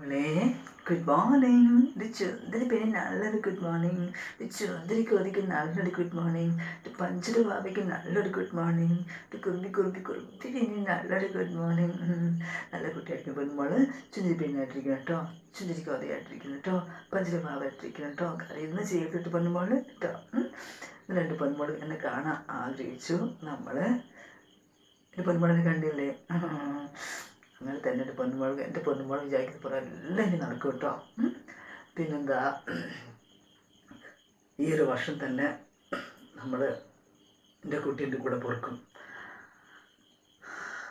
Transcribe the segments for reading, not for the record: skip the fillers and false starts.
മോളെ good morning. ഇത് ചുന്ദരി പിന്നെ നല്ലൊരു ഗുഡ് മോർണിംഗ്. ഇത് ചുന്ദരി കൊതിക്ക് നല്ലൊരു ഗുഡ് മോർണിംഗ്. ഇത് പഞ്ചര് ബാബയ്ക്ക് നല്ലൊരു ഗുഡ് മോർണിംഗ്. ഇത് കുറുമ്പി പിന്നെ നല്ലൊരു ഗുഡ് മോർണിംഗ്. നല്ല കുട്ടിയായിരിക്കും പെൺമോള്. ചുന്ദരി പെണ്ണായിട്ടിരിക്കണം കേട്ടോ. ചുന്ദരി കൊതയായിട്ടിരിക്കണം കേട്ടോ. പഞ്ചര് ബാബായിട്ടിരിക്കണം കേട്ടോ. കരയുന്ന ചെയ്തിട്ട് പെൺമോള് കേട്ടോ. രണ്ട് പെൺമോള് എന്നെ കാണാൻ ആഗ്രഹിച്ചു. നമ്മള് എൻ്റെ പെൺമോളിനെ കണ്ടില്ലേ? അങ്ങനെ തന്നെ എൻ്റെ പൊന്നുമോൾ വിചാരിക്കുന്ന പോലെ എല്ലാം ഇനി നടക്കും കേട്ടോ. പിന്നെന്താ, ഈ ഒരു വർഷം തന്നെ നമ്മൾ എൻ്റെ കുട്ടീൻ്റെ കൂടെ പൊറുക്കും.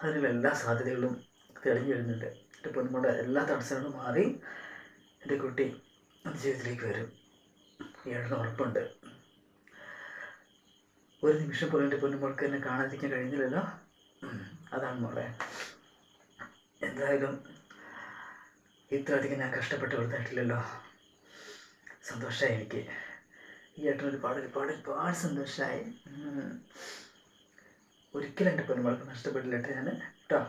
അതിനുള്ള എല്ലാ സാധ്യതകളും തെളിഞ്ഞു വരുന്നുണ്ട്. എൻ്റെ പൊന്നുമോളുടെ എല്ലാ തടസ്സങ്ങളും മാറി എൻ്റെ കുട്ടി ജീവിതത്തിലേക്ക് വരും. ഏഴെന്ന് ഉറപ്പുണ്ട്. ഒരു നിമിഷം പോലും എൻ്റെ പൊന്നുമോൾക്ക് എന്നെ കാണാതിരിക്കാൻ കഴിഞ്ഞില്ലല്ലോ. അതാണ് മോളെ. എന്തായാലും ഇത്ര അധികം ഞാൻ കഷ്ടപ്പെട്ട് കൊടുത്തിട്ടില്ലല്ലോ. സന്തോഷമായി എനിക്ക്. ഈ ഏട്ടൻ ഒരുപാട് സന്തോഷമായി. ഒരിക്കലും എൻ്റെ പെണ്ണുമൾക്ക് നഷ്ടപ്പെട്ടില്ല ഞാൻ കേട്ടോ.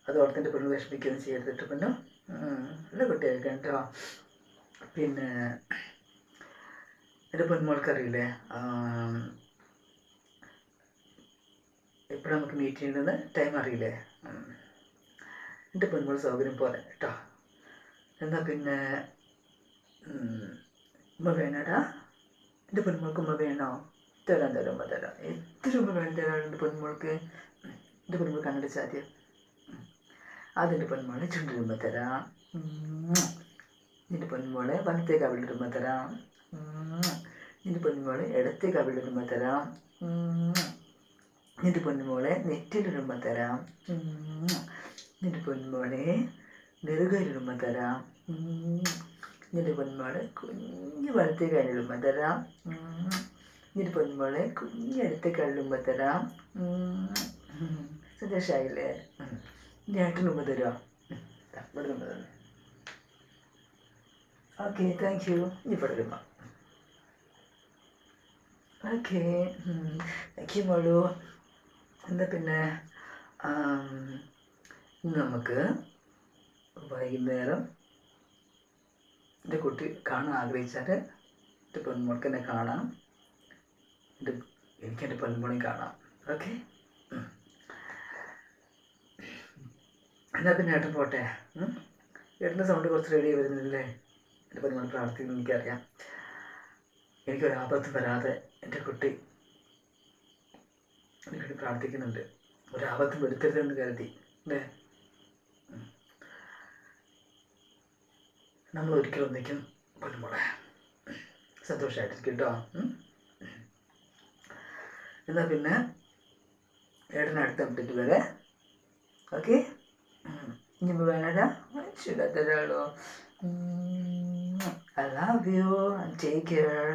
അത് ഓർത്ത് എൻ്റെ പെണ്ണു വിഷമിക്കുകയൊന്നും ചെയ്തിട്ട് പെണ്ണു നല്ല കുട്ടിയായിരിക്കാം കേട്ടോ. പിന്നെ എൻ്റെ പെൺമോൾക്കറിയില്ലേ എപ്പോഴാണ് നമുക്ക് മീറ്റ് ചെയ്യേണ്ടത് ടൈം അറിയില്ലേ? എൻ്റെ പെൺമോൾ സൗകര്യം പോലെ കേട്ടോ. എന്നാൽ പിന്നെ ഉമ്മ വേണടാ. എൻ്റെ പെൺമോൾക്ക് ഉമ്മ വേണോ? തരാം ഉമ്മ തരാം. എത്ര ഉമ്മ വേണം തരാം എൻ്റെ പെൺമോൾക്ക്. എൻ്റെ പെൺമോൾ കണ്ണടിച്ച ആദ്യം. അതിൻ്റെ പെൺമോളെ ചുണ്ടിലുമ്മ തരാം. നിൻ്റെ പെൺമോളെ വലത്തേക്ക് അവളുടെ തരാം. നിൻ്റെ പെൺമോളെ ഇടത്തേക്ക് അവളുടെ തരാം. നിൻ്റെ പൊന്നുമോളെ നെറ്റിലൊരുമ്മ തരാം. നിൻ്റെ പൊന്നുമോളെ നെറുകയിലൊരുമ്മ തരാം. നിൻ്റെ പൊന്നുമോളെ കുഞ്ഞു വലത്തെ കയ്യിലുമ്മ തരാം. നിൻ്റെ പൊന്നുമോളെ കുഞ്ഞടുത്ത കയ്യിലുമ്മ തരാം. സന്തോഷമായില്ലേ? ഏട്ടനുമ്മ തരുമോ? ഇവിടെ ഉമ്മ തന്നെ. Okay, thank you. ഇവിടെ ഉമ്മ. ഓക്കെ, താങ്ക് യു മോളു. എന്താ പിന്നെ നമുക്ക് വൈകുന്നേരം എൻ്റെ കുട്ടി കാണാൻ ആഗ്രഹിച്ചാൽ എൻ്റെ പെൺമോൾക്ക് എന്നെ കാണാം. എനിക്ക് എൻ്റെ പെൺമോളെയും കാണാം. ഓക്കെ, എന്നാൽ പിന്നെ ഏട്ടൻ പോട്ടെ. ഏട്ടൻ്റെ സൗണ്ട് കുറച്ച് റെഡി ആയി വരുന്നില്ലേ? എൻ്റെ പെൺമോൾ പ്രാർത്ഥിക്കുന്നു, എനിക്കറിയാം. എനിക്കൊരാപത്തും വരാതെ എൻ്റെ കുട്ടി എനിക്ക് പ്രാർത്ഥിക്കുന്നുണ്ട്. ഒരാപത്തും വരുത്തരുതെന്ന് കരുതി അല്ലേ? നമ്മൾ ഒരിക്കലും ഒന്നിക്കും പൊന്നുമോളെ. സന്തോഷമായിട്ടിരിക്കും കേട്ടോ. എന്നാൽ പിന്നെ ഏട്ടന് അടുത്ത അപ്ഡേറ്റ് വരെ. ഓക്കെ, ഇനി വേണടാ ശരിയാത്തരാളോ. I love you and take care.